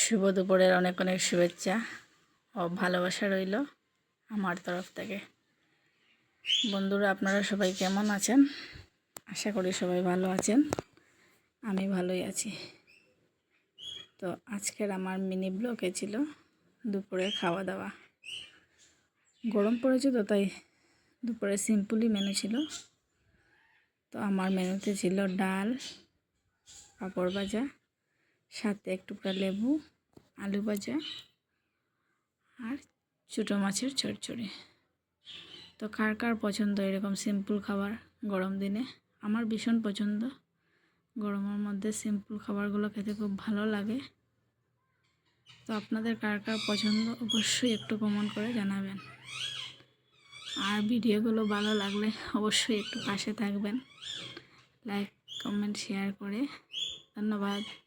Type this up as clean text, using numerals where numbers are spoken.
শুভ দুপুরের অনেক অনেক শুভেচ্ছা ও ভালোবাসা রইল আমার তরফ থেকে। বন্ধুরা, আপনারা সবাই কেমন আছেন? আশা করি সবাই ভালো আছেন। আমি ভালোই আছি। তো আজকের আমার মিনি ব্লগে ছিল দুপুরে খাওয়া দাওয়া। গরম পড়েছে তো তাই দুপুরে সিম্পলই মেনু ছিল। তো আমার মেনুতে ছিল ডাল, পাঁপড় ভাজা, সাথে এক টুকরা লেবু, আলু ভাজা আর ছোটো মাছের চচ্চড়ি। তো কার কার পছন্দ এরকম সিম্পল খাবার গরম দিনে? আমার ভীষণ পছন্দ। গরমের মধ্যে সিম্পল খাবারগুলো খেতে খুব ভালো লাগে। তো আপনাদের কার কার পছন্দ অবশ্যই একটু কমেন্ট করে জানাবেন। আর ভিডিওগুলো ভালো লাগলে অবশ্যই একটু পাশে থাকবেন, লাইক কমেন্ট শেয়ার করে। ধন্যবাদ।